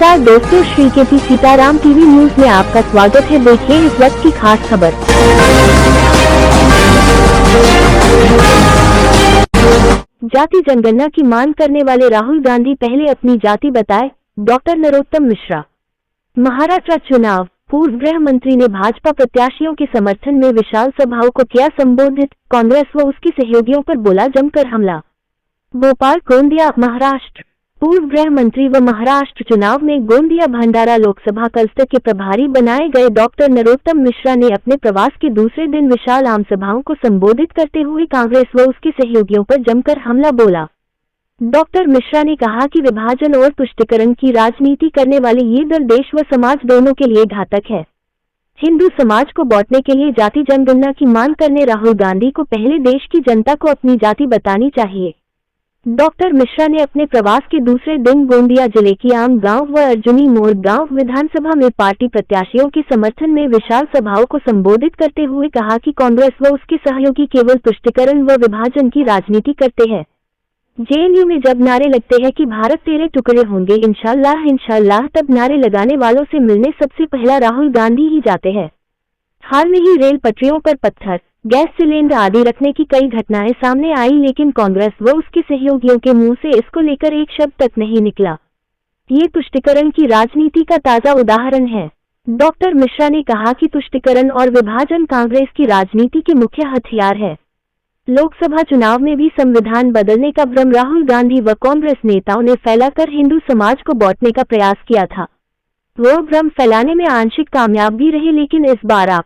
नमस्कार दोस्तों, Shri KP Sitaram TV news में आपका स्वागत है। देखिए इस वक्त की खास खबर। जाति जनगणना की मांग करने वाले राहुल गांधी पहले अपनी जाति बताए, डॉक्टर नरोत्तम मिश्रा। महाराष्ट्र चुनाव पूर्व गृह मंत्री ने भाजपा प्रत्याशियों के समर्थन में विशाल सभाओं को किया संबोधित। कांग्रेस व उसकी सहयोगियों पर बोला जमकर हमला। भोपाल गोंदिया महाराष्ट्र पूर्व गृह मंत्री व महाराष्ट्र चुनाव में गोंदिया भंडारा लोकसभा क्लस्टर के प्रभारी बनाए गए डॉक्टर नरोत्तम मिश्रा ने अपने प्रवास के दूसरे दिन विशाल आम सभाओं को संबोधित करते हुए कांग्रेस व उसके सहयोगियों पर जमकर हमला बोला। डॉक्टर मिश्रा ने कहा कि विभाजन और तुष्टीकरण की राजनीति करने वाले ये दल देश व समाज दोनों के लिए घातक है। हिंदू समाज को बांटने के लिए जाति जनगणना की मांग करने राहुल गांधी को पहले देश की जनता को अपनी जाति बतानी चाहिए। डॉक्टर मिश्रा ने अपने प्रवास के दूसरे दिन गोंदिया जिले की आम गांव व अर्जुनी मोड़ गांव विधानसभा में पार्टी प्रत्याशियों के समर्थन में विशाल सभाओं को संबोधित करते हुए कहा कि कांग्रेस व उसके सहयोगी केवल तुष्टीकरण व विभाजन की राजनीति करते हैं। जेएनयू में जब नारे लगते हैं कि भारत तेरे टुकड़े होंगे इंशाल्लाह इंशाल्लाह, तब नारे लगाने वालों से मिलने सबसे पहला राहुल गांधी ही जाते हैं। हाल में ही रेल पटरियों पर पत्थर, गैस सिलेंडर आदि रखने की कई घटनाएं सामने आई, लेकिन कांग्रेस व उसके सहयोगियों के मुंह से इसको लेकर एक शब्द तक नहीं निकला। ये तुष्टीकरण की राजनीति का ताजा उदाहरण है। डॉक्टर मिश्रा ने कहा कि तुष्टीकरण और विभाजन कांग्रेस की राजनीति के मुख्य हथियार है। लोकसभा चुनाव में भी संविधान बदलने का भ्रम राहुल गांधी व कांग्रेस नेताओं ने फैलाकर हिंदू समाज को बांटने का प्रयास किया था। वो भ्रम फैलाने में आंशिक कामयाब भी रहे, लेकिन इस बार आप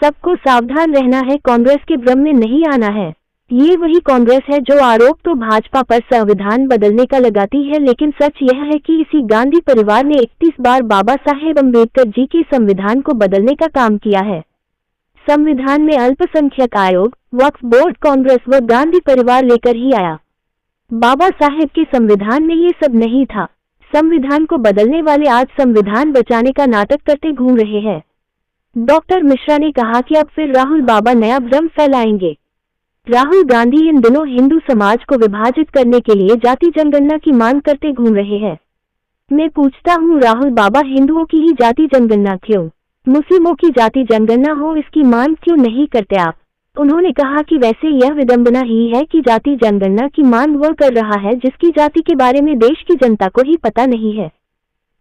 सबको सावधान रहना है, कांग्रेस के भ्रम में नहीं आना है। ये वही कांग्रेस है जो आरोप तो भाजपा पर संविधान बदलने का लगाती है, लेकिन सच यह है कि इसी गांधी परिवार ने 31 बार बाबा साहेब अम्बेडकर जी के संविधान को बदलने का काम किया है। संविधान में अल्पसंख्यक आयोग, वक्फ बोर्ड कांग्रेस व गांधी परिवार लेकर ही आया। बाबा साहेब के संविधान में ये सब नहीं था। संविधान को बदलने वाले आज संविधान बचाने का नाटक करते घूम रहे हैं। डॉक्टर मिश्रा ने कहा कि अब फिर राहुल बाबा नया भ्रम फैलाएंगे। राहुल गांधी इन दिनों हिंदू समाज को विभाजित करने के लिए जाति जनगणना की मांग करते घूम रहे हैं। मैं पूछता हूँ, राहुल बाबा हिंदुओं की ही जाति जनगणना क्यों, मुस्लिमों की जाति जनगणना हो, इसकी मांग क्यों नहीं करते आप? उन्होंने कहा कि वैसे यह विडंबना ही है कि जाति जनगणना की मांग वह कर रहा है जिसकी जाति के बारे में देश की जनता को ही पता नहीं है।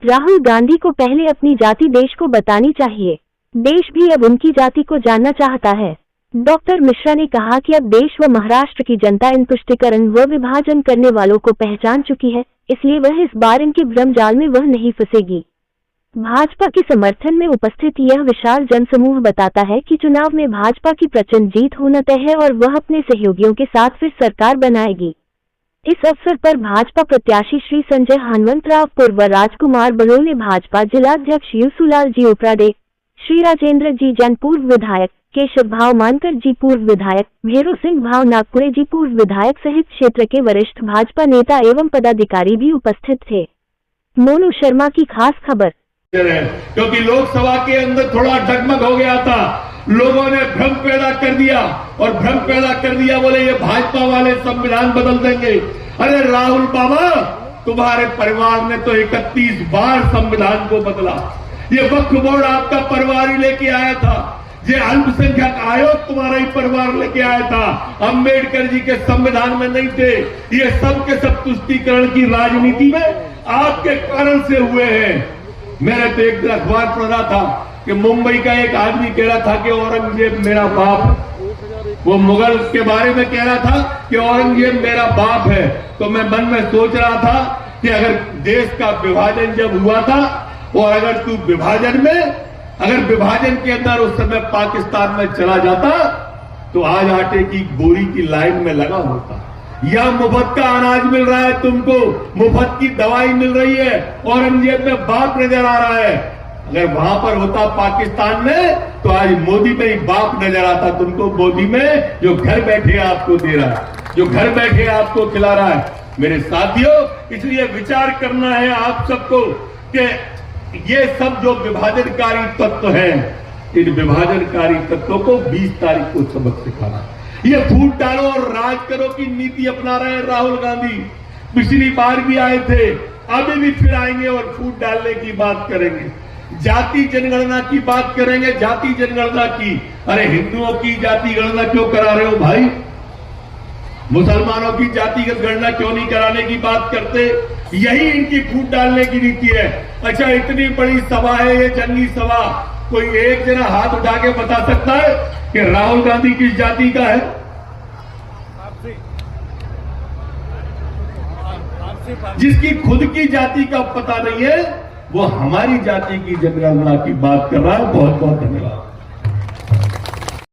राहुल गांधी को पहले अपनी जाति देश को बतानी चाहिए। देश भी अब उनकी जाति को जानना चाहता है। डॉक्टर मिश्रा ने कहा कि अब देश व महाराष्ट्र की जनता इन तुष्टीकरण व विभाजन करने वालों को पहचान चुकी है, इसलिए वह इस बार इनके भ्रम जाल में वह नहीं फंसेगी। भाजपा के समर्थन में उपस्थित यह विशाल जनसमूह बताता है कि चुनाव में भाजपा की प्रचंड जीत होना तय है और वह अपने सहयोगियों के साथ फिर सरकार बनाएगी। इस अवसर पर भाजपा प्रत्याशी श्री संजय हनुमंतराव पूर्व राजकुमार बड़ोल ने भाजपा जिलाध्यक्ष यूसुलाल जी उपराडे, श्री राजेंद्र जी जैन पूर्व विधायक, केशव भाव मानकर जी पूर्व विधायक, भेरू सिंह भाव नागपुरे जी पूर्व विधायक सहित क्षेत्र के वरिष्ठ भाजपा नेता एवं पदाधिकारी भी उपस्थित थे। मोनू शर्मा की खास खबर। क्योंकि लोकसभा के अंदर थोड़ा डगमग हो गया था, लोगों ने भ्रम पैदा कर दिया और भ्रम पैदा कर दिया, बोले ये भाजपा वाले संविधान बदल देंगे। अरे राहुल बाबा, तुम्हारे परिवार ने तो 31 बार संविधान को बदला। ये वक्फ बोर्ड आपका परिवार ही लेके आया था, ये अल्पसंख्यक आयोग तुम्हारा ही परिवार लेके आया था, अम्बेडकर जी के संविधान में नहीं थे। ये सब के सब तुष्टीकरण की राजनीति में आपके कारण से हुए हैं। मैंने तो एक दिन अखबार पढ़ रहा था कि मुंबई का एक आदमी कह रहा था कि औरंगजेब मेरा बाप, वो मुगल के बारे में कह रहा था कि औरंगजेब मेरा बाप है। तो मैं मन में सोच रहा था कि अगर देश का विभाजन जब हुआ था और अगर तू विभाजन के अंदर उस समय पाकिस्तान में चला जाता तो आज आटे की बोरी की लाइन में लगा होता। या मुफ्त का अनाज मिल रहा है तुमको, मुफ्त की दवाई मिल रही है, औरंगजेब में बाप नजर आ रहा है। अगर वहां पर होता पाकिस्तान में तो आज मोदी में ही बाप नजर आता तुमको, मोदी में जो घर बैठे आपको दे रहा है, जो घर बैठे आपको खिला रहा है। मेरे साथियों, इसलिए विचार करना है आप सबको कि ये सब जो विभाजनकारी तत्व हैं, इन विभाजनकारी तत्वों को 20 तारीख को सबक सिखाना। ये फूट डालो और राज करो की नीति अपना रहे हैं राहुल गांधी। पिछली बार भी आए थे, अभी भी फिर आएंगे और फूट डालने की बात करेंगे, जाति जनगणना की बात करेंगे, जाति जनगणना की। अरे हिंदुओं की जाति गणना क्यों करा रहे हो भाई? मुसलमानों की जातिगत गणना क्यों नहीं कराने की बात करते? यही इनकी फूट डालने की नीति है। अच्छा, इतनी बड़ी सभा है ये, जंगी सभा, कोई एक जना हाथ उठा के बता सकता है कि राहुल गांधी किस जाति का है? जिसकी खुद की जाति का पता नहीं है, वो हमारी जाति की जनगणना की बात कर रहा है। बहुत बहुत धन्यवाद।